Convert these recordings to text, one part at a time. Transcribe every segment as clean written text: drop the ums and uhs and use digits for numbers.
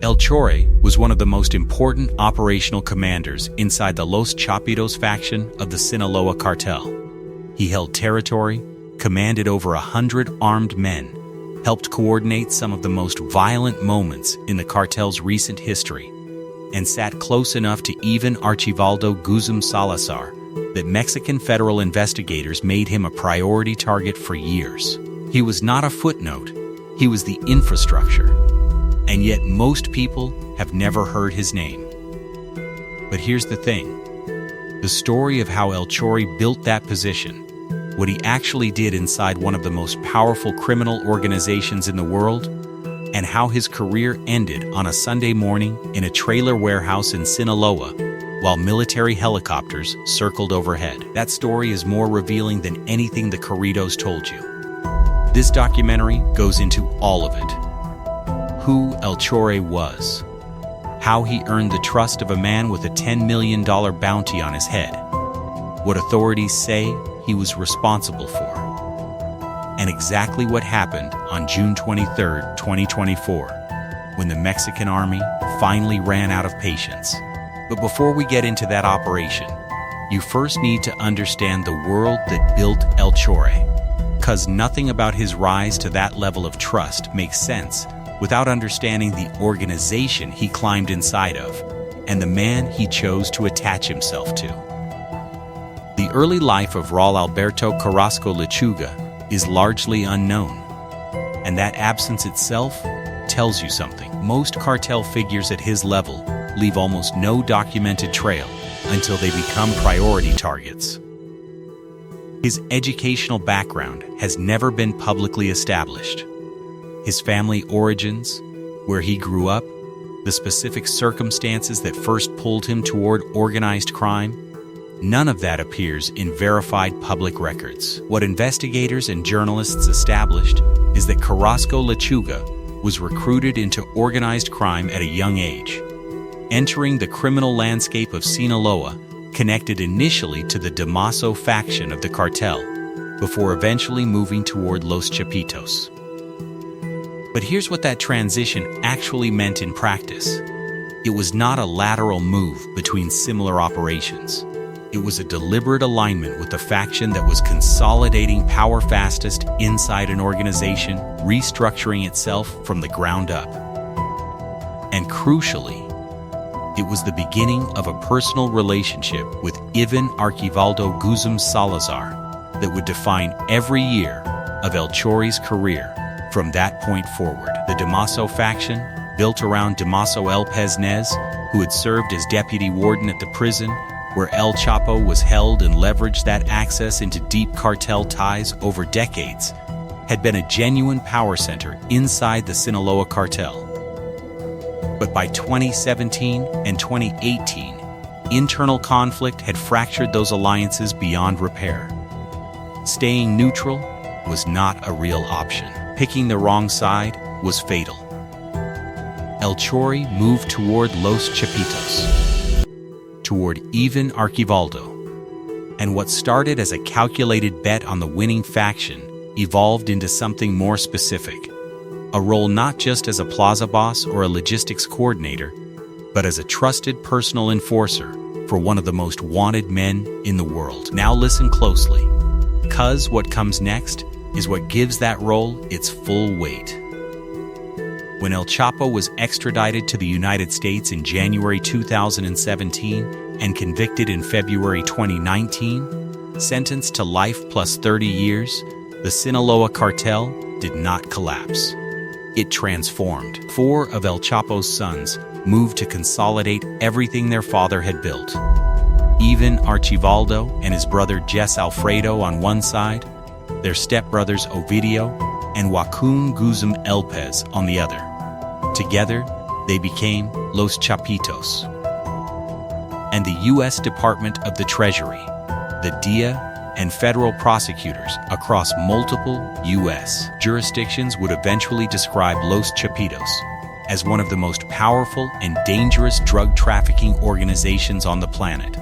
El Chore was one of the most important operational commanders inside the Los Chapitos faction of the Sinaloa cartel. He held territory, commanded over 100 armed men, helped coordinate some of the most violent moments in the cartel's recent history, and sat close enough to Iván Archivaldo Guzum Salazar that Mexican federal investigators made him a priority target for years. He was not a footnote, he was the infrastructure. And yet most people have never heard his name. But here's the thing. The story of how El Chore built that position, what he actually did inside one of the most powerful criminal organizations in the world, and how his career ended on a Sunday morning in a trailer warehouse in Sinaloa while military helicopters circled overhead. That story is more revealing than anything the Corridos told you. This documentary goes into all of it. Who El Chore was, how he earned the trust of a man with a $10 million bounty on his head, what authorities say he was responsible for, and exactly what happened on June 23, 2024, when the Mexican army finally ran out of patience. But before we get into that operation, you first need to understand the world that built El Chore, because nothing about his rise to that level of trust makes sense without understanding the organization he climbed inside of and the man he chose to attach himself to. The early life of Raul Alberto Carrasco Lechuga is largely unknown, and that absence itself tells you something. Most cartel figures at his level leave almost no documented trail until they become priority targets. His educational background has never been publicly established. His family origins, where he grew up, the specific circumstances that first pulled him toward organized crime, none of that appears in verified public records. What investigators and journalists established is that Carrasco Lechuga was recruited into organized crime at a young age, entering the criminal landscape of Sinaloa, connected initially to the Damaso faction of the cartel, before eventually moving toward Los Chapitos. But here's what that transition actually meant in practice. It was not a lateral move between similar operations. It was a deliberate alignment with the faction that was consolidating power fastest inside an organization, restructuring itself from the ground up. And crucially, it was the beginning of a personal relationship with Iván Archivaldo Guzum Salazar that would define every year of El Chore's career. From that point forward, the Damaso faction, built around Damaso El Pesnez, who had served as deputy warden at the prison where El Chapo was held and leveraged that access into deep cartel ties over decades, had been a genuine power center inside the Sinaloa cartel. But by 2017 and 2018, internal conflict had fractured those alliances beyond repair. Staying neutral was not a real option. Picking the wrong side was fatal. El Chore moved toward Los Chapitos, toward Iván Archivaldo, and what started as a calculated bet on the winning faction evolved into something more specific, a role not just as a plaza boss or a logistics coordinator, but as a trusted personal enforcer for one of the most wanted men in the world. Now listen closely, 'cause what comes next is what gives that role its full weight. When El Chapo was extradited to the United States in January 2017 and convicted in February 2019, sentenced to life plus 30 years, the Sinaloa cartel did not collapse. It transformed. 4 of El Chapo's sons moved to consolidate everything their father had built. Iván Archivaldo and his brother Jess Alfredo on one side, their stepbrothers Ovidio and Joaquin Guzum Elpez on the other. Together, they became Los Chapitos. And the U.S. Department of the Treasury, the DEA, and federal prosecutors across multiple U.S. jurisdictions would eventually describe Los Chapitos as one of the most powerful and dangerous drug trafficking organizations on the planet,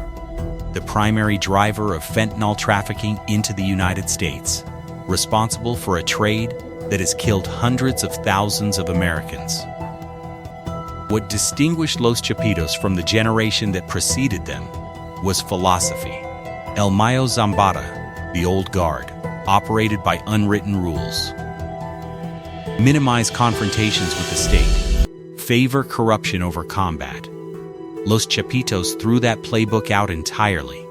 the primary driver of fentanyl trafficking into the United States, responsible for a trade that has killed hundreds of thousands of Americans. What distinguished Los Chapitos from the generation that preceded them was philosophy. El Mayo Zambada, the old guard, operated by unwritten rules. Minimize confrontations with the state. Favor corruption over combat. Los Chapitos threw that playbook out entirely.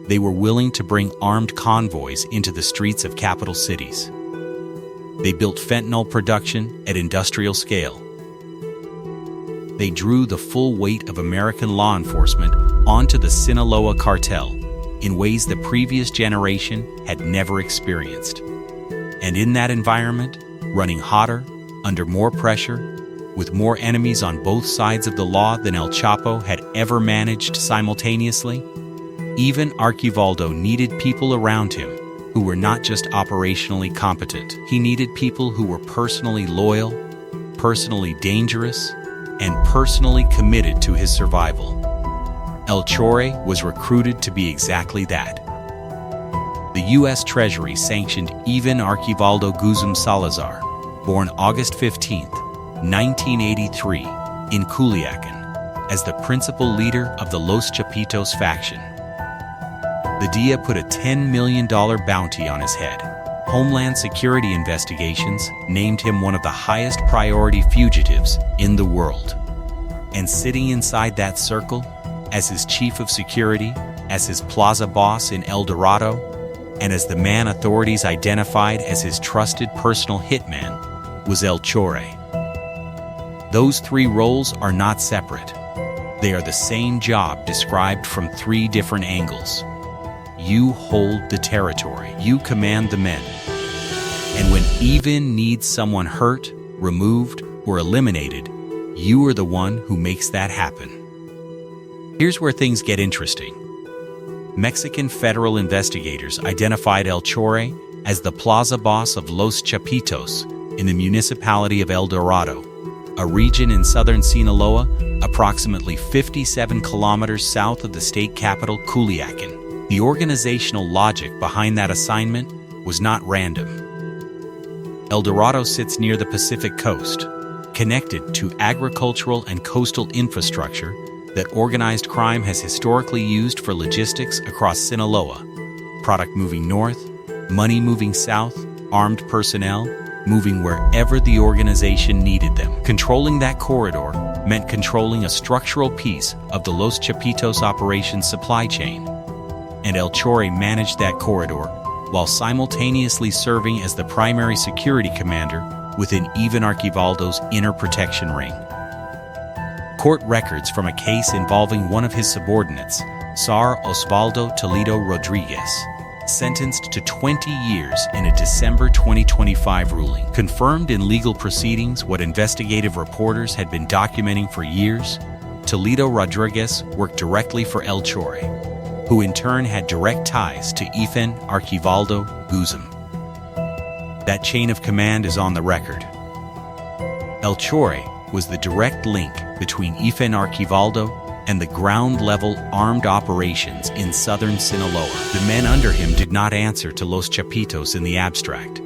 They were willing to bring armed convoys into the streets of capital cities. They built fentanyl production at industrial scale. They drew the full weight of American law enforcement onto the Sinaloa cartel in ways the previous generation had never experienced. And in that environment, running hotter, under more pressure, with more enemies on both sides of the law than El Chapo had ever managed simultaneously, Iván Archivaldo needed people around him who were not just operationally competent. He needed people who were personally loyal, personally dangerous, and personally committed to his survival. El Chore was recruited to be exactly that. The U.S. Treasury sanctioned Iván Archivaldo Guzman Salazar, born August 15, 1983, in Culiacán, as the principal leader of the Los Chapitos faction. The DIA put a $10 million bounty on his head. Homeland Security investigations named him one of the highest priority fugitives in the world. And sitting inside that circle, as his chief of security, as his plaza boss in El Dorado, and as the man authorities identified as his trusted personal hitman, was El Chore. Those three roles are not separate. They are the same job described from three different angles. You hold the territory. You command the men. And when Iván needs someone hurt, removed, or eliminated, you are the one who makes that happen. Here's where things get interesting. Mexican federal investigators identified El Chore as the plaza boss of Los Chapitos in the municipality of El Dorado, a region in southern Sinaloa, approximately 57 kilometers south of the state capital, Culiacán. The organizational logic behind that assignment was not random. El Dorado sits near the Pacific coast, connected to agricultural and coastal infrastructure that organized crime has historically used for logistics across Sinaloa. Product moving north, money moving south, armed personnel moving wherever the organization needed them. Controlling that corridor meant controlling a structural piece of the Los Chapitos operations supply chain. And El Chore managed that corridor while simultaneously serving as the primary security commander within Iván Archivaldo's inner protection ring. Court records from a case involving one of his subordinates, Sar Osvaldo Toledo Rodriguez, sentenced to 20 years in a December 2025 ruling, confirmed in legal proceedings what investigative reporters had been documenting for years. Toledo Rodriguez worked directly for El Chore, who in turn had direct ties to Iván Archivaldo Guzman. That chain of command is on the record. El Chore was the direct link between Iván Archivaldo and the ground-level armed operations in southern Sinaloa. The men under him did not answer to Los Chapitos in the abstract.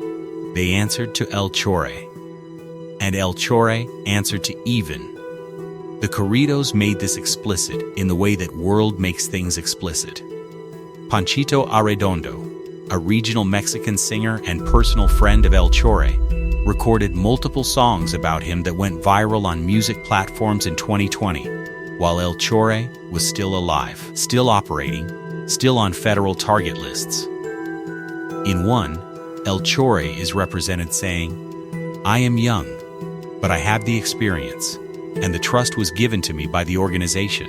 They answered to El Chore. And El Chore answered to Iván. The corridos made this explicit in the way that world makes things explicit. Panchito Arredondo, a regional Mexican singer and personal friend of El Chore, recorded multiple songs about him that went viral on music platforms in 2020, while El Chore was still alive, still operating, still on federal target lists. In one, El Chore is represented saying, "I am young, but I have the experience, and the trust was given to me by the organization."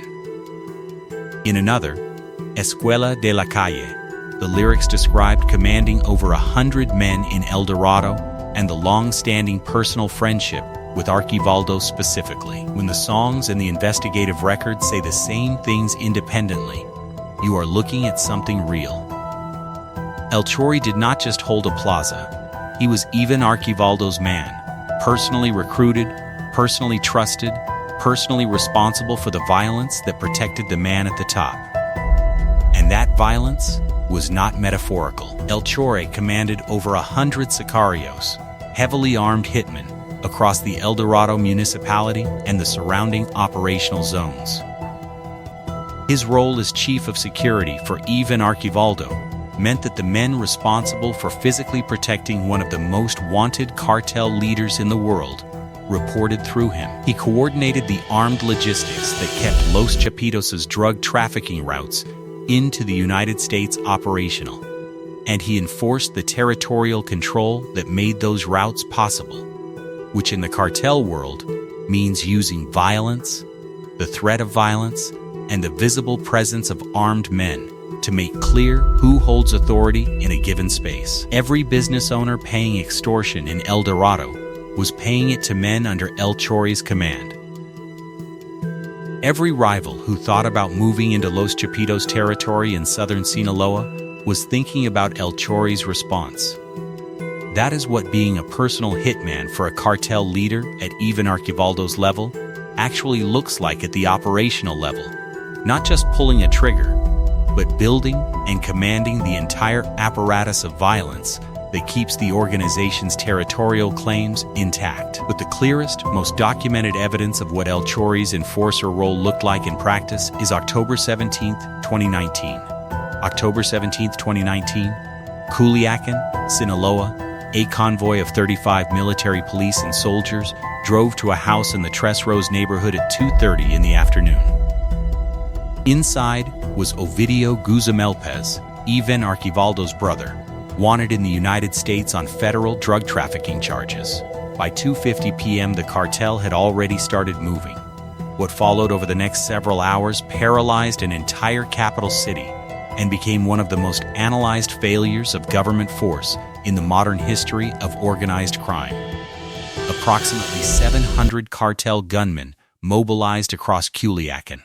In another, Escuela de la Calle, the lyrics described commanding over 100 men in El Dorado and the long-standing personal friendship with Archivaldo specifically. When the songs and the investigative records say the same things independently, you are looking at something real. El Chore did not just hold a plaza. He was Iván Archivaldo's man, personally recruited, personally trusted, personally responsible for the violence that protected the man at the top. And that violence was not metaphorical. El Chore commanded over 100 sicarios, heavily armed hitmen, across the El Dorado municipality and the surrounding operational zones. His role as chief of security for Iván Archivaldo meant that the men responsible for physically protecting one of the most wanted cartel leaders in the world reported through him. He coordinated the armed logistics that kept Los Chapitos' drug trafficking routes into the United States operational, and he enforced the territorial control that made those routes possible, which in the cartel world means using violence, the threat of violence, and the visible presence of armed men to make clear who holds authority in a given space. Every business owner paying extortion in El Dorado was paying it to men under El Chore's command. Every rival who thought about moving into Los Chapitos territory in southern Sinaloa was thinking about El Chore's response. That is what being a personal hitman for a cartel leader at Iván Archivaldo's level actually looks like at the operational level. Not just pulling a trigger, but building and commanding the entire apparatus of violence that keeps the organization's territorial claims intact. But the clearest, most documented evidence of what El Chore's enforcer role looked like in practice is October 17, 2019. October 17, 2019, Culiacan, Sinaloa, a convoy of 35 military police and soldiers drove to a house in the Tres Rose neighborhood at 2:30 in the afternoon. Inside was Ovidio Guzmán, Iván Archivaldo's brother, wanted in the United States on federal drug trafficking charges. By 2:50 p.m., the cartel had already started moving. What followed over the next several hours paralyzed an entire capital city and became one of the most analyzed failures of government force in the modern history of organized crime. Approximately 700 cartel gunmen mobilized across Culiacan.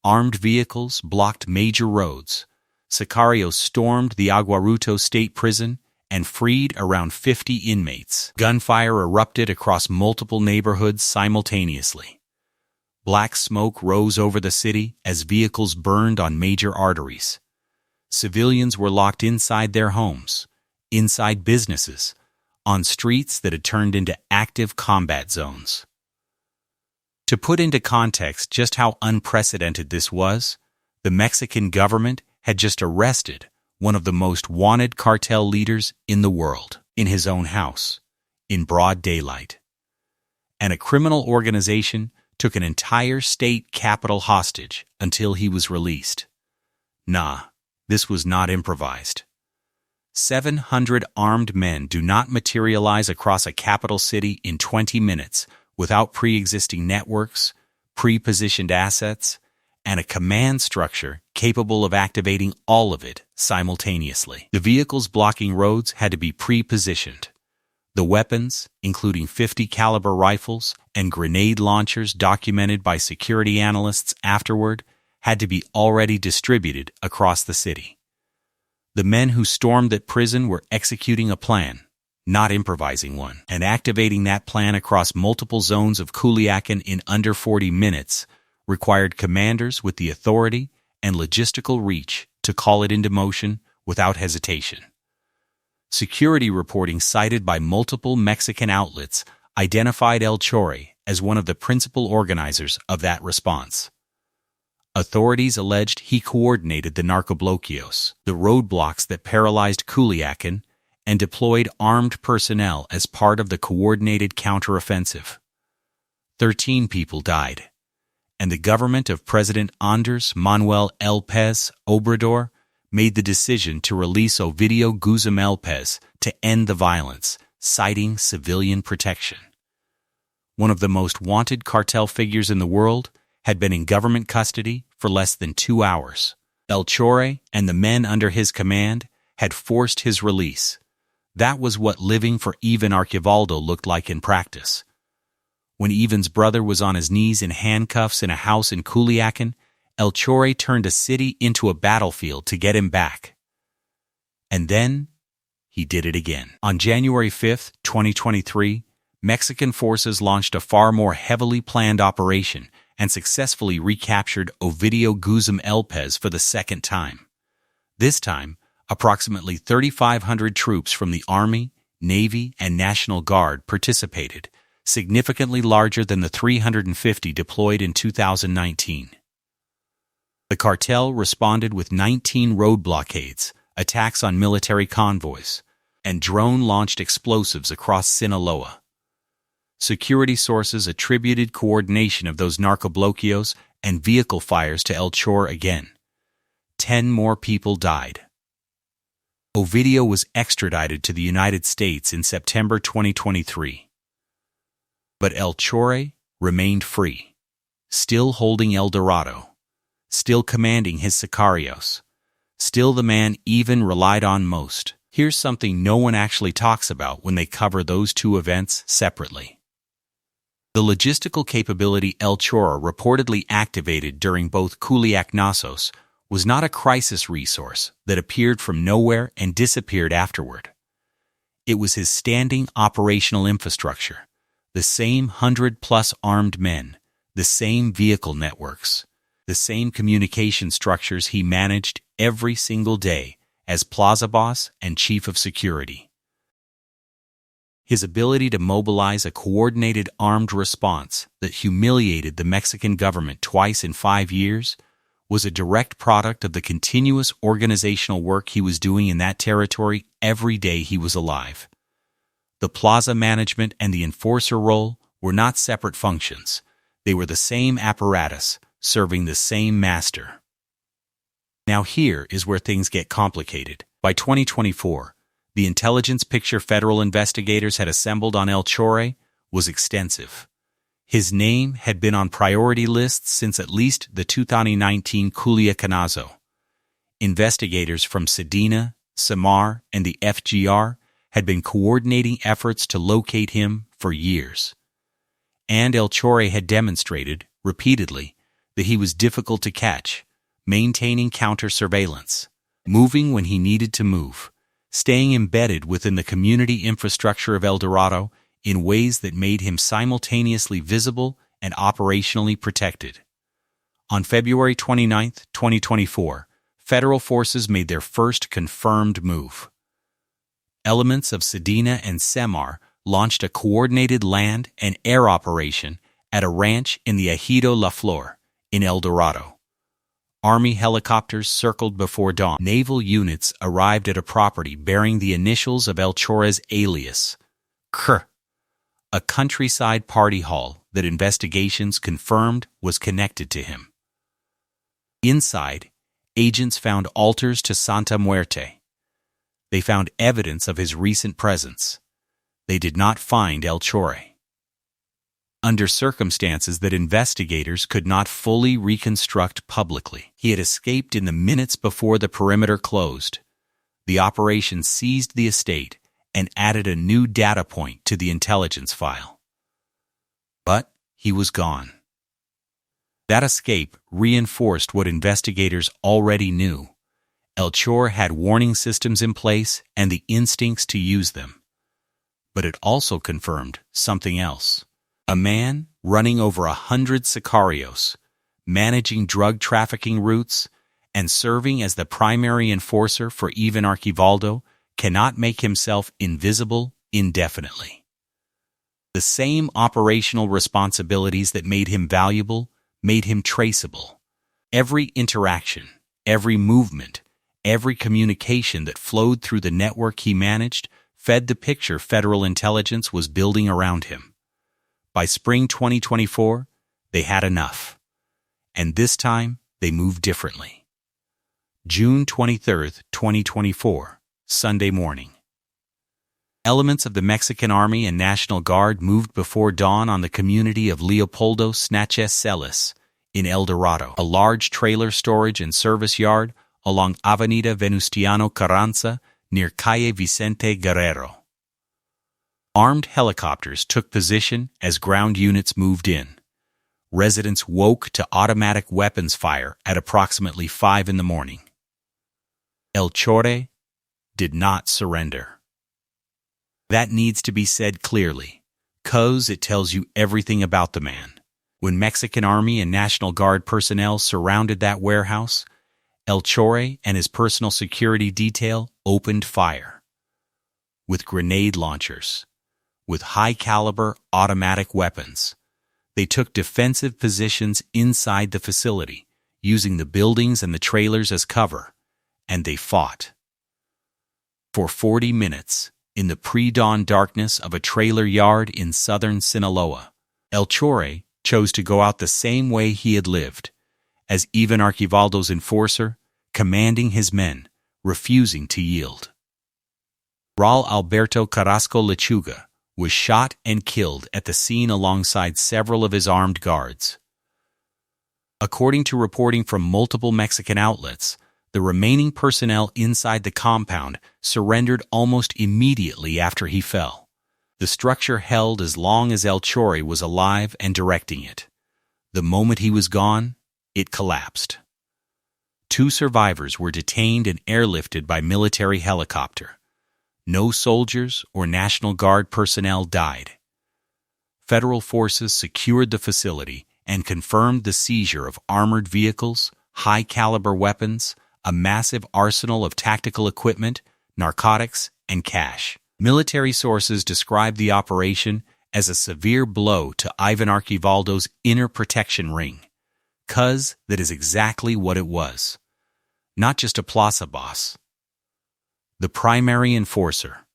Armed vehicles blocked major roads. Sicarios stormed the Aguaruto State Prison and freed around 50 inmates. Gunfire erupted across multiple neighborhoods simultaneously. Black smoke rose over the city as vehicles burned on major arteries. Civilians were locked inside their homes, inside businesses, on streets that had turned into active combat zones. To put into context just how unprecedented this was, the Mexican government had just arrested one of the most wanted cartel leaders in the world, in his own house, in broad daylight. And a criminal organization took an entire state capital hostage until he was released. Nah, this was not improvised. 700 armed men do not materialize across a capital city in 20 minutes without pre-existing networks, pre-positioned assets, and a command structure capable of activating all of it simultaneously. The vehicles blocking roads had to be pre-positioned. The weapons, including 50 caliber rifles and grenade launchers documented by security analysts afterward, had to be already distributed across the city. The men who stormed that prison were executing a plan, not improvising one, and activating that plan across multiple zones of Culiacan in under 40 minutes required commanders with the authority and logistical reach to call it into motion without hesitation. Security reporting cited by multiple Mexican outlets identified El Chore as one of the principal organizers of that response. Authorities alleged he coordinated the narcobloqueos, the roadblocks that paralyzed Culiacan, and deployed armed personnel as part of the coordinated counteroffensive. 13 people died, and the government of President Andrés Manuel López Obrador made the decision to release Ovidio Guzmán to end the violence, citing civilian protection. One of the most wanted cartel figures in the world had been in government custody for less than 2 hours. El Chore and the men under his command had forced his release. That was what living for Iván Archivaldo looked like in practice. When Iván's brother was on his knees in handcuffs in a house in Culiacan, El Chore turned a city into a battlefield to get him back. And then, he did it again. On January 5, 2023, Mexican forces launched a far more heavily planned operation and successfully recaptured Ovidio Guzmán for the second time. This time, approximately 3,500 troops from the Army, Navy, and National Guard participated, significantly larger than the 350 deployed in 2019. The cartel responded with 19 road blockades, attacks on military convoys, and drone-launched explosives across Sinaloa. Security sources attributed coordination of those narcobloqueos and vehicle fires to El Chore again. 10 more people died. Ovidio was extradited to the United States in September 2023. But El Chore remained free, still holding El Dorado, still commanding his sicarios, still the man Iván relied on most. Here's something no one actually talks about when they cover those two events separately. The logistical capability El Chore reportedly activated during both Culiacanazos was not a crisis resource that appeared from nowhere and disappeared afterward. It was his standing operational infrastructure, the same 100-plus armed men, the same vehicle networks, the same communication structures he managed every single day as plaza boss and chief of security. His ability to mobilize a coordinated armed response that humiliated the Mexican government twice in 5 years was a direct product of the continuous organizational work he was doing in that territory every day he was alive. The plaza management and the enforcer role were not separate functions. They were the same apparatus, serving the same master. Now here is where things get complicated. By 2024, the intelligence picture federal investigators had assembled on El Chore was extensive. His name had been on priority lists since at least the 2019 Culiacanazo. Investigators from Sedena, Samar, and the FGR had been coordinating efforts to locate him for years. And El Chore had demonstrated, repeatedly, that he was difficult to catch, maintaining counter-surveillance, moving when he needed to move, staying embedded within the community infrastructure of El Dorado in ways that made him simultaneously visible and operationally protected. On February 29, 2024, federal forces made their first confirmed move. Elements of Sedena and Samar launched a coordinated land and air operation at a ranch in the Ejido La Flor, in El Dorado. Army helicopters circled before dawn. Naval units arrived at a property bearing the initials of El Chore's alias, Chore, a countryside party hall that investigations confirmed was connected to him. Inside, agents found altars to Santa Muerte. They found evidence of his recent presence. They did not find El Chore. Under circumstances that investigators could not fully reconstruct publicly, he had escaped in the minutes before the perimeter closed. The operation seized the estate and added a new data point to the intelligence file. But he was gone. That escape reinforced what investigators already knew. El Chore had warning systems in place and the instincts to use them. But it also confirmed something else. A man running over 100 sicarios, managing drug trafficking routes, and serving as the primary enforcer for Iván Archivaldo cannot make himself invisible indefinitely. The same operational responsibilities that made him valuable made him traceable. Every interaction, every movement, every communication that flowed through the network he managed fed the picture federal intelligence was building around him. By spring 2024, they had enough. And this time, they moved differently. June 23, 2024, Sunday morning. Elements of the Mexican Army and National Guard moved before dawn on the community of Leopoldo Sánchez Celis in El Dorado, a large trailer storage and service yard along Avenida Venustiano Carranza near Calle Vicente Guerrero. Armed helicopters took position as ground units moved in. Residents woke to automatic weapons fire at approximately 5 in the morning. El Chore did not surrender. That needs to be said clearly, 'cause it tells you everything about the man. When Mexican Army and National Guard personnel surrounded that warehouse, El Chore and his personal security detail opened fire. with grenade launchers, with high-caliber automatic weapons. They took defensive positions inside the facility, using the buildings and the trailers as cover, and they fought. For 40 minutes, in the pre-dawn darkness of a trailer yard in southern Sinaloa, El Chore chose to go out the same way he had lived, as Iván Archivaldo's enforcer, commanding his men, refusing to yield. Raul Alberto Carrasco Lechuga was shot and killed at the scene alongside several of his armed guards. According to reporting from multiple Mexican outlets, the remaining personnel inside the compound surrendered almost immediately after he fell. The structure held as long as El Chore was alive and directing it. The moment he was gone, it collapsed. 2 survivors were detained and airlifted by military helicopter. No soldiers or National Guard personnel died. Federal forces secured the facility and confirmed the seizure of armored vehicles, high-caliber weapons, a massive arsenal of tactical equipment, narcotics, and cash. Military sources described the operation as a severe blow to Iván Archivaldo's inner protection ring. 'Cause that is exactly what it was. Not just a plaza boss. The primary enforcer.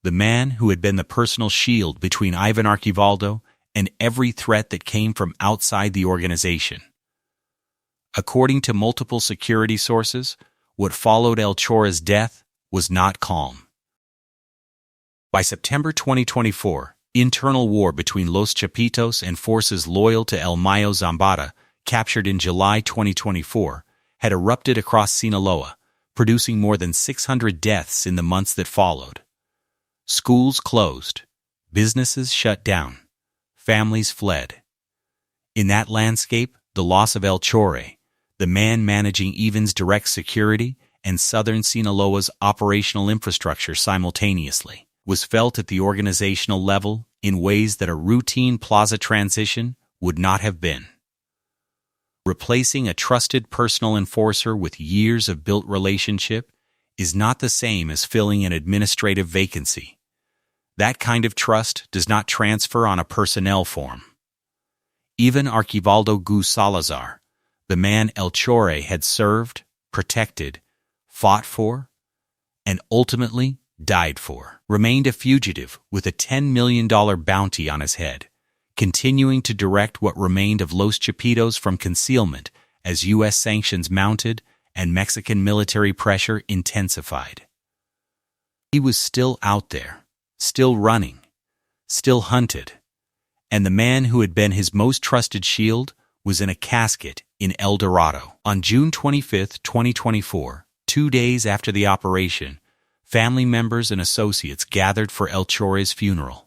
The man who had been the personal shield between Iván Archivaldo and every threat that came from outside the organization. According to multiple security sources, what followed El Chore's death was not calm. By September 2024, internal war between Los Chapitos and forces loyal to El Mayo Zambada, captured in July 2024, had erupted across Sinaloa, producing more than 600 deaths in the months that followed. Schools closed, businesses shut down, families fled. In that landscape, the loss of El Chore, the man managing Iván's direct security and southern Sinaloa's operational infrastructure simultaneously, was felt at the organizational level in ways that a routine plaza transition would not have been. Replacing a trusted personal enforcer with years of built relationship is not the same as filling an administrative vacancy. That kind of trust does not transfer on a personnel form. Even Archivaldo Gu Salazar, the man El Chore had served, protected, fought for, and ultimately died for, remained a fugitive with a $10 million bounty on his head, continuing to direct what remained of Los Chapitos from concealment as U.S. sanctions mounted and Mexican military pressure intensified. He was still out there, still running, still hunted, and the man who had been his most trusted shield was in a casket in El Dorado. On June 25, 2024, 2 days after the operation, family members and associates gathered for El Chore's funeral.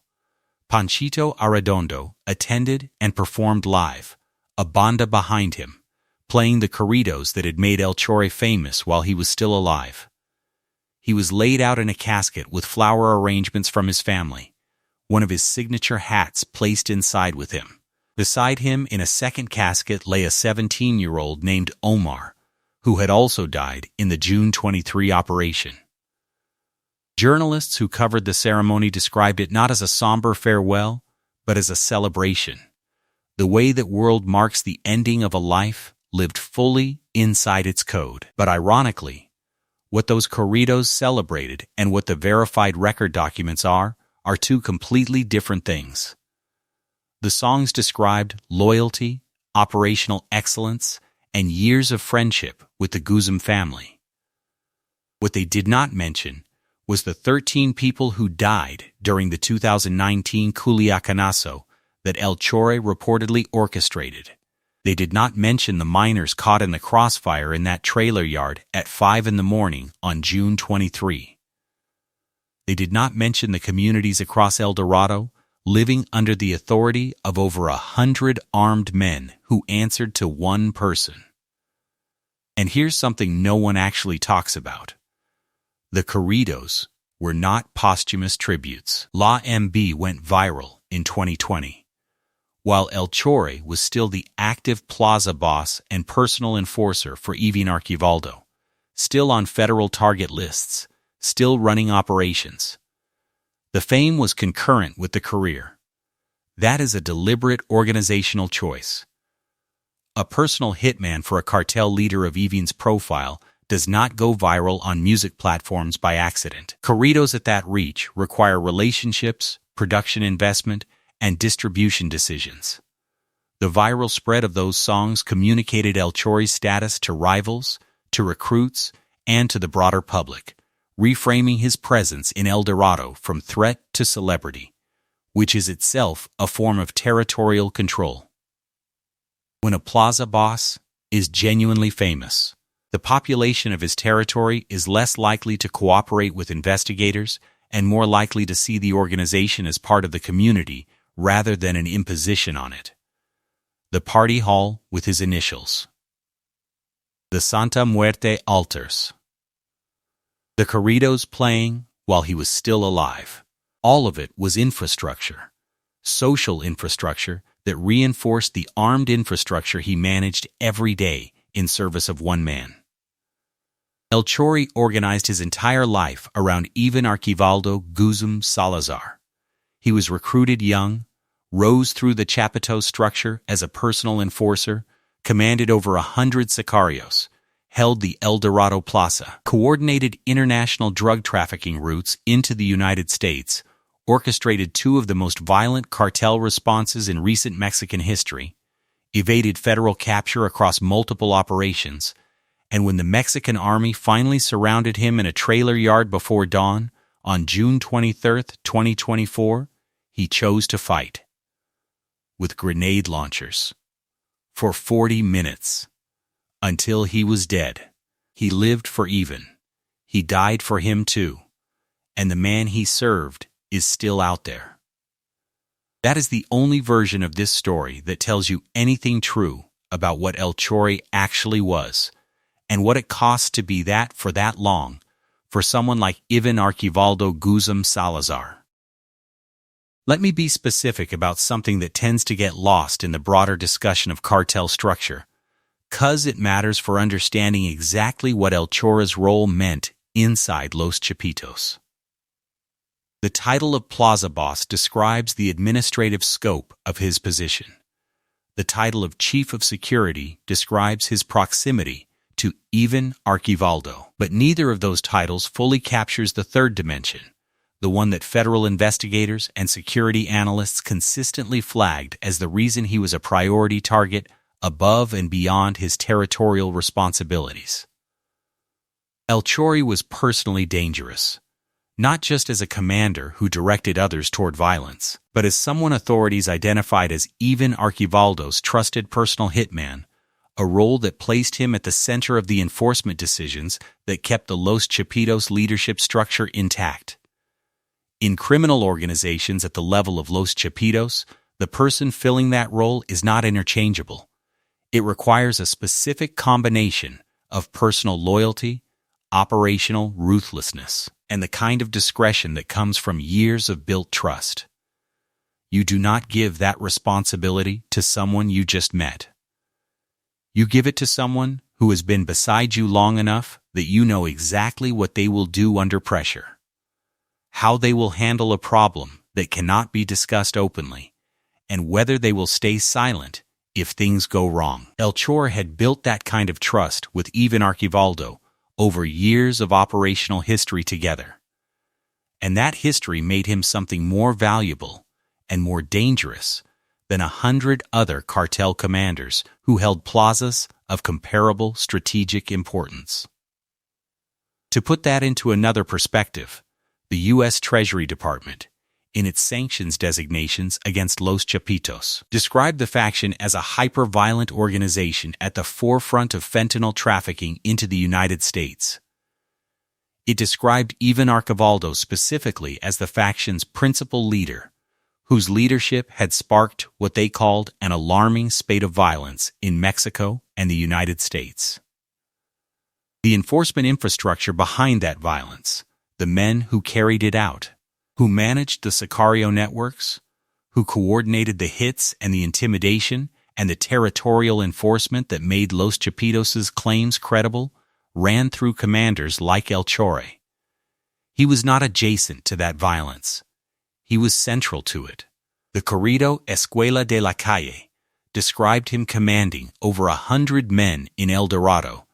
Panchito Arredondo attended and performed live, a banda behind him, playing the corridos that had made El Chore famous while he was still alive. He was laid out in a casket with flower arrangements from his family, one of his signature hats placed inside with him. Beside him in a second casket lay a 17-year-old named Omar, who had also died in the June 23 operation. Journalists who covered the ceremony described it not as a somber farewell, but as a celebration. The way that world marks the ending of a life lived fully inside its code. But ironically, what those corridos celebrated and what the verified record documents are 2 completely different things. The songs described loyalty, operational excellence, and years of friendship with the Guzman family. What they did not mention was the 13 people who died during the 2019 Culiacanazo that El Chore reportedly orchestrated. They did not mention the miners caught in the crossfire in that trailer yard at 5 a.m. on June 23. They did not mention the communities across El Dorado living under the authority of over 100 armed men who answered to one person. And here's something no one actually talks about. The corridos were not posthumous tributes. La MB went viral in 2020. While El Chore was still the active plaza boss and personal enforcer for Iván Archivaldo, still on federal target lists, still running operations. The fame was concurrent with the career. That is a deliberate organizational choice. A personal hitman for a cartel leader of Iván's profile does not go viral on music platforms by accident. Corridos at that reach require relationships, production investment, and distribution decisions. The viral spread of those songs communicated El Chore's status to rivals, to recruits, and to the broader public, reframing his presence in El Dorado from threat to celebrity, which is itself a form of territorial control. When a plaza boss is genuinely famous, the population of his territory is less likely to cooperate with investigators and more likely to see the organization as part of the community rather than an imposition on it. The party hall with his initials. The Santa Muerte altars. The corridos playing while he was still alive. All of it was infrastructure, social infrastructure that reinforced the armed infrastructure he managed every day in service of one man. El Chore organized his entire life around Iván Archivaldo Guzum Salazar. He was recruited young, rose through the Chapito structure as a personal enforcer, commanded over 100 sicarios, held the El Dorado Plaza, coordinated international drug trafficking routes into the United States, orchestrated two of the most violent cartel responses in recent Mexican history, evaded federal capture across multiple operations, and when the Mexican army finally surrounded him in a trailer yard before dawn, on June 23, 2024, he chose to fight. With grenade launchers. For 40 minutes. Until he was dead. He lived for Iván. He died for him too. And the man he served is still out there. That is the only version of this story that tells you anything true about what El Chore actually was, and what it costs to be that for that long, for someone like Iván Archivaldo Guzum Salazar. Let me be specific about something that tends to get lost in the broader discussion of cartel structure, 'cause it matters for understanding exactly what El Chore's role meant inside Los Chapitos. The title of Plaza Boss describes the administrative scope of his position. The title of Chief of Security describes his proximity to Iván Archivaldo. But neither of those titles fully captures the third dimension, the one that federal investigators and security analysts consistently flagged as the reason he was a priority target above and beyond his territorial responsibilities. El Chore was personally dangerous, not just as a commander who directed others toward violence, but as someone authorities identified as Iván Archivaldo's trusted personal hitman, a role that placed him at the center of the enforcement decisions that kept the Los Chapitos leadership structure intact. In criminal organizations at the level of Los Chapitos, the person filling that role is not interchangeable. It requires a specific combination of personal loyalty, operational ruthlessness, and the kind of discretion that comes from years of built trust. You do not give that responsibility to someone you just met. You give it to someone who has been beside you long enough that you know exactly what they will do under pressure, how they will handle a problem that cannot be discussed openly, and whether they will stay silent if things go wrong. El Chore had built that kind of trust with Iván Archivaldo over years of operational history together. And that history made him something more valuable and more dangerous than 100 other cartel commanders who held plazas of comparable strategic importance. To put that into another perspective, the U.S. Treasury Department, in its sanctions designations against Los Chapitos, described the faction as a hyper-violent organization at the forefront of fentanyl trafficking into the United States. It described Iván Archivaldo specifically as the faction's principal leader, whose leadership had sparked what they called an alarming spate of violence in Mexico and the United States. The enforcement infrastructure behind that violence, the men who carried it out, who managed the Sicario networks, who coordinated the hits and the intimidation and the territorial enforcement that made Los Chapitos' claims credible, ran through commanders like El Chore. He was not adjacent to that violence. He was central to it. The corrido Escuela de la Calle described him commanding over 100 men in El Dorado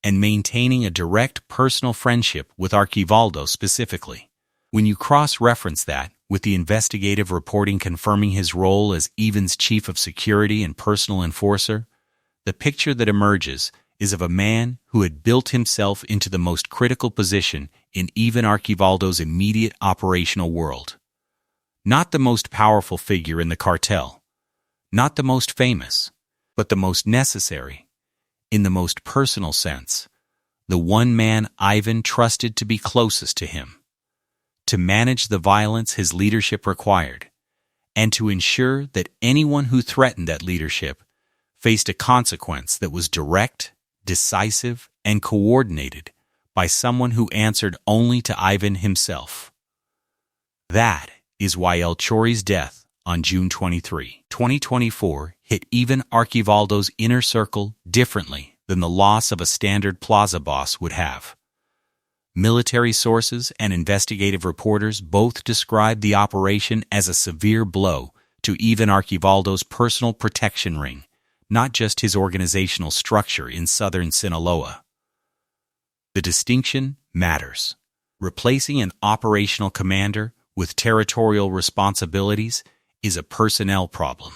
and maintaining a direct personal friendship with Archivaldo specifically. When you cross-reference that with the investigative reporting confirming his role as Ivan's chief of security and personal enforcer, the picture that emerges is of a man who had built himself into the most critical position in Iván Archivaldo's immediate operational world. Not the most powerful figure in the cartel, not the most famous, but the most necessary, in the most personal sense, the one man Ivan trusted to be closest to him, to manage the violence his leadership required, and to ensure that anyone who threatened that leadership faced a consequence that was direct, decisive, and coordinated by someone who answered only to Ivan himself. That is why El Chore's death on June 23, 2024 hit Iván Archivaldo's inner circle differently than the loss of a standard plaza boss would have. Military sources and investigative reporters both described the operation as a severe blow to Iván Archivaldo's personal protection ring, not just his organizational structure in southern Sinaloa. The distinction matters. Replacing an operational commander with territorial responsibilities is a personnel problem.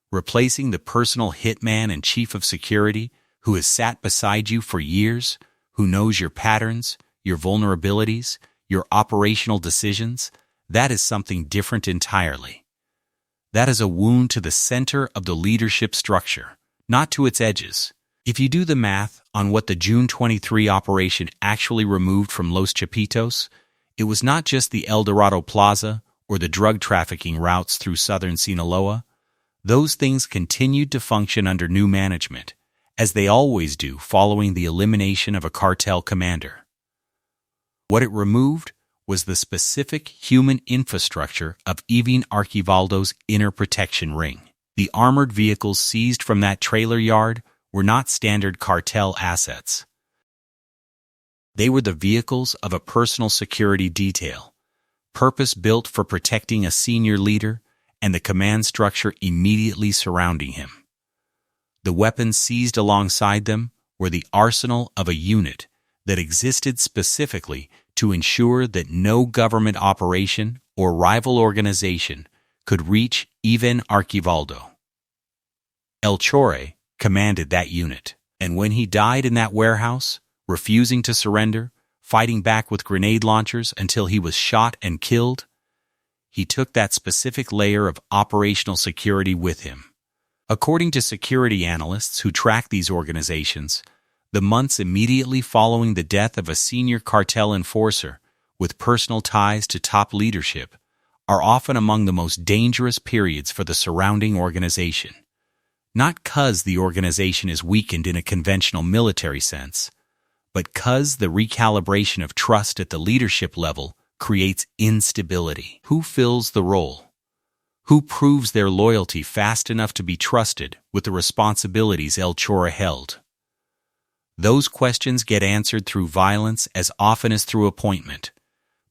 Replacing the personal hitman and chief of security who has sat beside you for years, who knows your patterns, your vulnerabilities, your operational decisions, that is something different entirely. That is a wound to the center of the leadership structure, not to its edges. If you do the math on what the June 23 operation actually removed from Los Chapitos, it was not just the El Dorado Plaza or the drug trafficking routes through southern Sinaloa. Those things continued to function under new management, as they always do following the elimination of a cartel commander. What it removed was the specific human infrastructure of Iván Archivaldo's inner protection ring. The armored vehicles seized from that trailer yard were not standard cartel assets. They were the vehicles of a personal security detail, purpose-built for protecting a senior leader and the command structure immediately surrounding him. The weapons seized alongside them were the arsenal of a unit that existed specifically to ensure that no government operation or rival organization could reach Iván Archivaldo. El Chore commanded that unit, and when he died in that warehouse, refusing to surrender, fighting back with grenade launchers until he was shot and killed, he took that specific layer of operational security with him. According to security analysts who track these organizations, the months immediately following the death of a senior cartel enforcer with personal ties to top leadership are often among the most dangerous periods for the surrounding organization. Not 'cause the organization is weakened in a conventional military sense, but 'cause the recalibration of trust at the leadership level creates instability. Who fills the role? Who proves their loyalty fast enough to be trusted with the responsibilities El Chore held? Those questions get answered through violence as often as through appointment,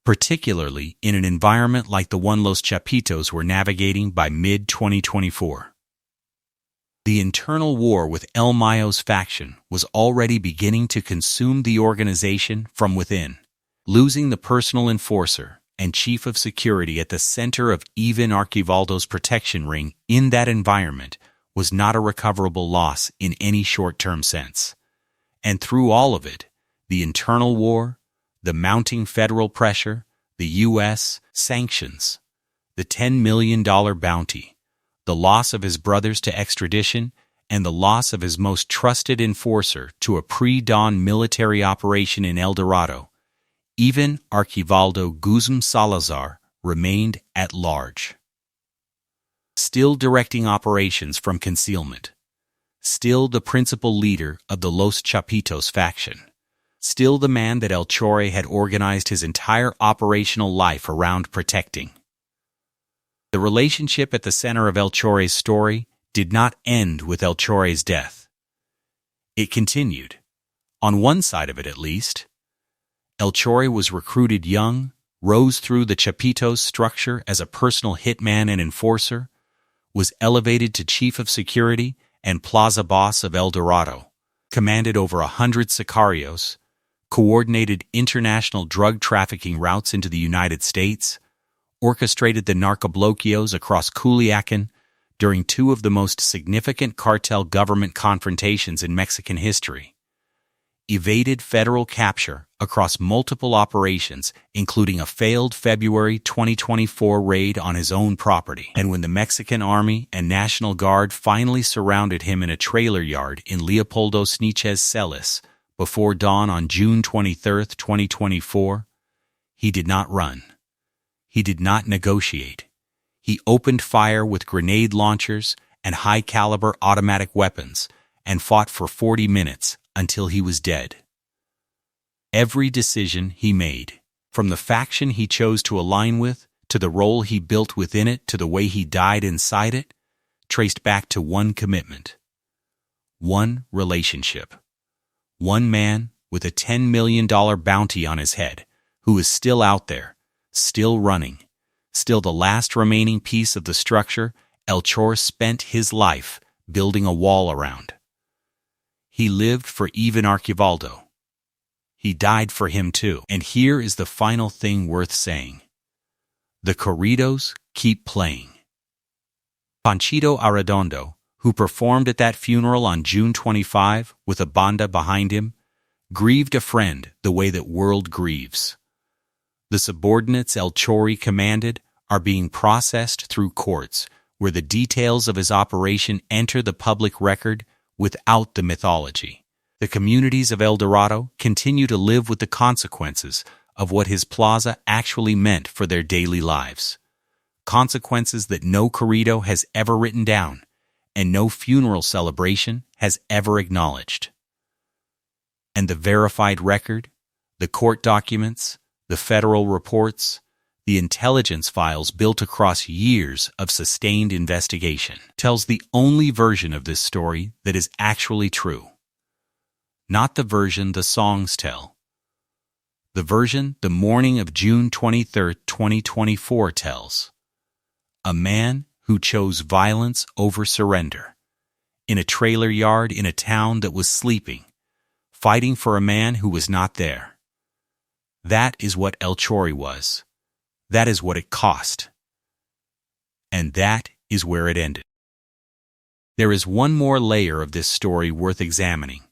particularly in an environment like the one Los Chapitos were navigating by mid-2024. The internal war with El Mayo's faction was already beginning to consume the organization from within. Losing the personal enforcer and chief of security at the center of Iván Archivaldo's protection ring in that environment was not a recoverable loss in any short-term sense. And through all of it, the internal war, the mounting federal pressure, the U.S. sanctions, the $10 million bounty, the loss of his brothers to extradition, and the loss of his most trusted enforcer to a pre-dawn military operation in El Dorado, Iván Archivaldo Guzmán Salazar remained at large. Still directing operations from concealment. Still the principal leader of the Los Chapitos faction. Still the man that El Chore had organized his entire operational life around protecting. The relationship at the center of El Chore's story did not end with El Chore's death. It continued, on one side of it at least. El Chore was recruited young, rose through the Chapitos structure as a personal hitman and enforcer, was elevated to chief of security and plaza boss of El Dorado, commanded over 100 sicarios, coordinated international drug trafficking routes into the United States, orchestrated the narcobloqueos across Culiacan during two of the most significant cartel government confrontations in Mexican history, evaded federal capture across multiple operations, including a failed February 2024 raid on his own property. And when the Mexican Army and National Guard finally surrounded him in a trailer yard in Leopoldo Sniches Celis before dawn on June 23, 2024, he did not run. He did not negotiate. He opened fire with grenade launchers and high-caliber automatic weapons and fought for 40 minutes until he was dead. Every decision he made, from the faction he chose to align with, to the role he built within it, to the way he died inside it, traced back to one commitment, one relationship, one man with a $10 million bounty on his head, who is still out there, still running, still the last remaining piece of the structure El Chore spent his life building a wall around. He lived for Iván Archivaldo. He died for him too. And here is the final thing worth saying. The corridos keep playing. Panchito Arredondo, who performed at that funeral on June 25 with a banda behind him, grieved a friend the way that world grieves. The subordinates El Chore commanded are being processed through courts, where the details of his operation enter the public record without the mythology. The communities of El Dorado continue to live with the consequences of what his plaza actually meant for their daily lives. Consequences that no corrido has ever written down, and no funeral celebration has ever acknowledged. And the verified record, the court documents, the federal reports, the intelligence files built across years of sustained investigation, tells the only version of this story that is actually true. Not the version the songs tell. The version the morning of June 23, 2024 tells. A man who chose violence over surrender. In a trailer yard in a town that was sleeping, fighting for a man who was not there. That is what El Chore was. That is what it cost. And that is where it ended. There is one more layer of this story worth examining,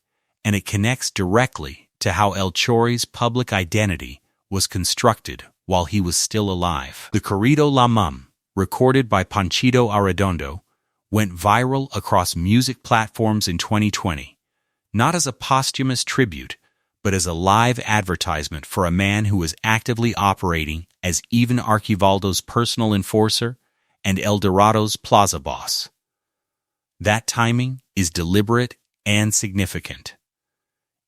and it connects directly to how El Chore's public identity was constructed while he was still alive. The corrido La Mum, recorded by Panchito Arredondo, went viral across music platforms in 2020, not as a posthumous tribute, but as a live advertisement for a man who was actively operating as Iván Archivaldo's personal enforcer and El Dorado's plaza boss. That timing is deliberate and significant.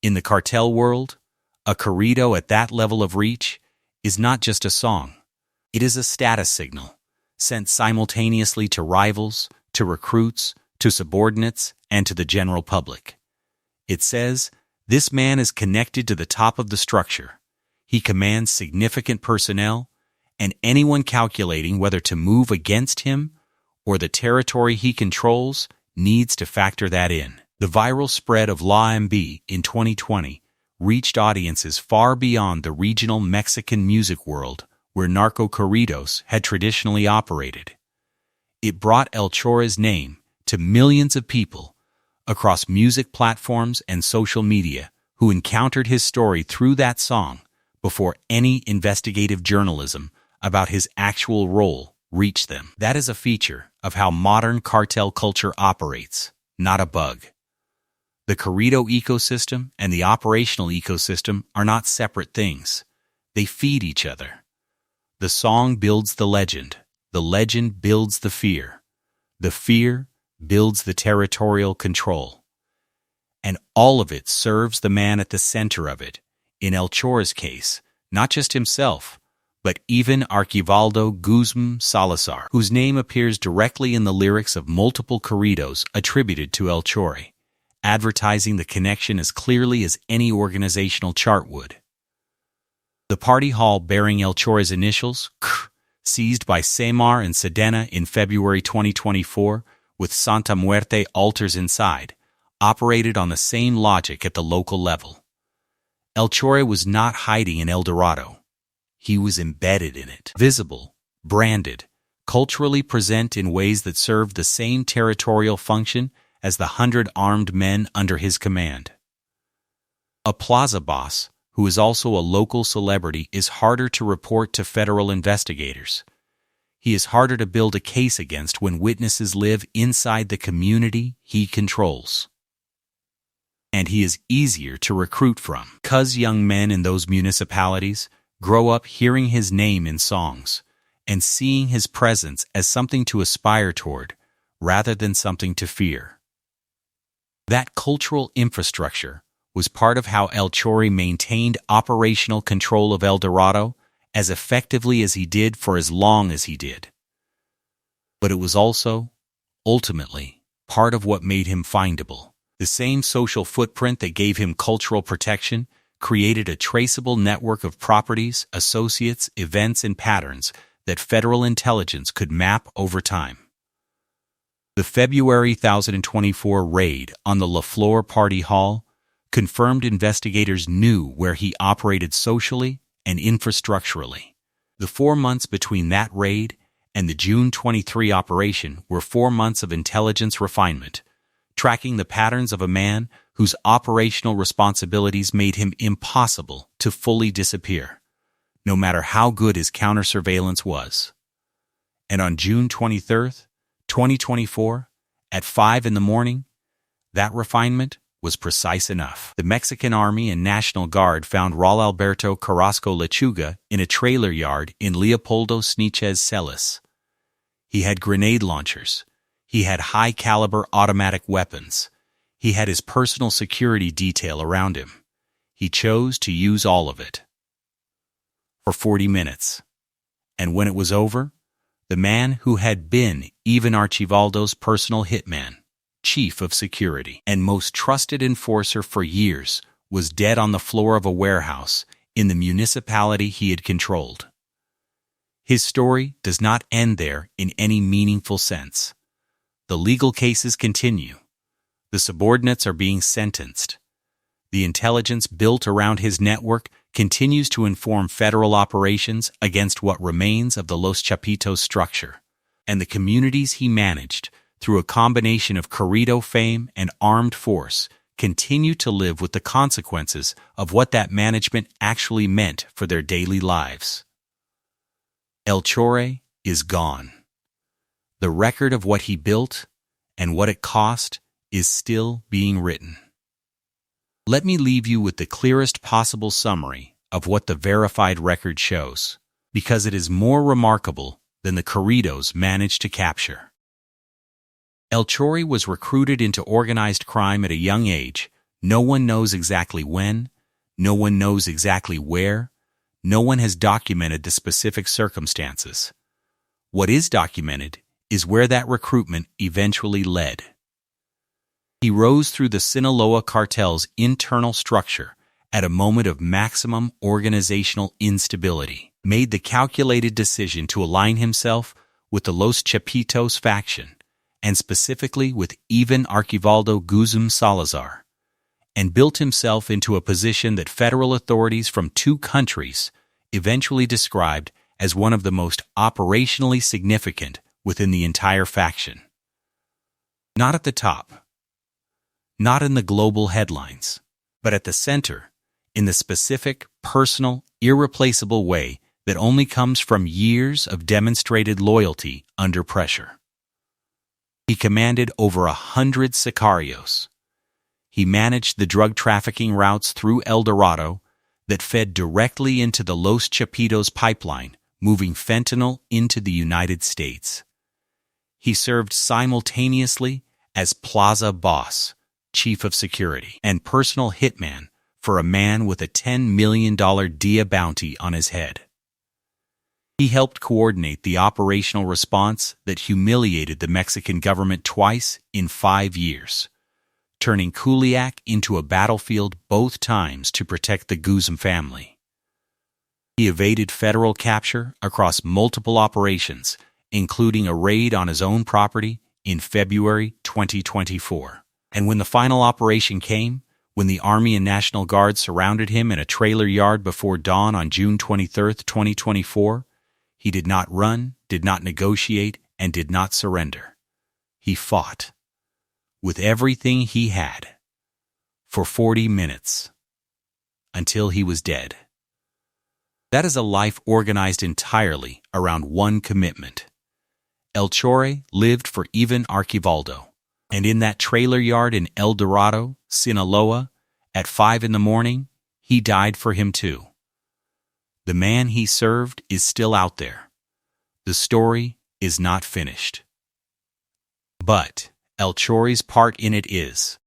In the cartel world, a corrido at that level of reach is not just a song. It is a status signal, sent simultaneously to rivals, to recruits, to subordinates, and to the general public. It says, this man is connected to the top of the structure. He commands significant personnel, and anyone calculating whether to move against him or the territory he controls needs to factor that in. The viral spread of La MB in 2020 reached audiences far beyond the regional Mexican music world where narco-corridos had traditionally operated. It brought El Chore's name to millions of people across music platforms and social media who encountered his story through that song before any investigative journalism about his actual role reached them. That is a feature of how modern cartel culture operates, not a bug. The corrido ecosystem and the operational ecosystem are not separate things. They feed each other. The song builds the legend builds the fear builds the territorial control. And all of it serves the man at the center of it, in El Chore's case, not just himself, but even Archivaldo Guzmán Salazar, whose name appears directly in the lyrics of multiple corridos attributed to El Chore, advertising the connection as clearly as any organizational chart would. The party hall bearing El Chore's initials, KR, seized by Semar and Sedena in February 2024, with Santa Muerte altars inside, operated on the same logic at the local level. El Chore was not hiding in El Dorado. He was embedded in it, visible, branded, culturally present in ways that served the same territorial function as the 100 armed men under his command. A plaza boss, who is also a local celebrity, is harder to report to federal investigators. He is harder to build a case against when witnesses live inside the community he controls. And he is easier to recruit from, because young men in those municipalities grow up hearing his name in songs and seeing his presence as something to aspire toward rather than something to fear. That cultural infrastructure was part of how El Chore maintained operational control of El Dorado as effectively as he did for as long as he did. But it was also, ultimately, part of what made him findable. The same social footprint that gave him cultural protection created a traceable network of properties, associates, events, and patterns that federal intelligence could map over time. The February 2024 raid on the La Flor Party Hall confirmed investigators knew where he operated socially and infrastructurally. The 4 months between that raid and the June 23 operation were 4 months of intelligence refinement, tracking the patterns of a man whose operational responsibilities made him impossible to fully disappear, no matter how good his counter-surveillance was. And on June 23, 2024, at 5 in the morning, that refinement was precise enough. The Mexican Army and National Guard found Raul Alberto Carrasco Lechuga in a trailer yard in Leopoldo Sniches Celis. He had grenade launchers. He had high-caliber automatic weapons. He had his personal security detail around him. He chose to use all of it. For 40 minutes. And when it was over, the man who had been Iván Archivaldo's personal hitman, chief of security, and most trusted enforcer for years, was dead on the floor of a warehouse in the municipality he had controlled. His story does not end there in any meaningful sense. The legal cases continue. The subordinates are being sentenced. The intelligence built around his network continues to inform federal operations against what remains of the Los Chapitos structure, and the communities he managed, through a combination of corrido fame and armed force, continue to live with the consequences of what that management actually meant for their daily lives. El Chore is gone. The record of what he built and what it cost is still being written. Let me leave you with the clearest possible summary of what the verified record shows, because it is more remarkable than the corridos managed to capture. El Chore was recruited into organized crime at a young age. No one knows exactly when, no one knows exactly where, no one has documented the specific circumstances. What is documented is where that recruitment eventually led. He rose through the Sinaloa cartel's internal structure at a moment of maximum organizational instability, made the calculated decision to align himself with the Los Chapitos faction, and specifically with Iván Archivaldo Guzum Salazar, and built himself into a position that federal authorities from 2 countries eventually described as one of the most operationally significant within the entire faction. Not at the top, not in the global headlines, but at the center, in the specific, personal, irreplaceable way that only comes from years of demonstrated loyalty under pressure. He commanded over 100 sicarios. He managed the drug trafficking routes through El Dorado that fed directly into the Los Chapitos pipeline, moving fentanyl into the United States. He served simultaneously as plaza boss, chief of security, and personal hitman for a man with a $10 million dia bounty on his head. He helped coordinate the operational response that humiliated the Mexican government twice in 5 years, turning Culiac into a battlefield both times to protect the Guzum family. He evaded federal capture across multiple operations, including a raid on his own property in February 2024. And when the final operation came, when the Army and National Guard surrounded him in a trailer yard before dawn on June 23, 2024, he did not run, did not negotiate, and did not surrender. He fought, with everything he had, for 40 minutes, until he was dead. That is a life organized entirely around one commitment. El Chore lived for Iván Archivaldo, and in that trailer yard in El Dorado, Sinaloa, at 5 in the morning, he died for him too. The man he served is still out there. The story is not finished. But El Chore's part in it is.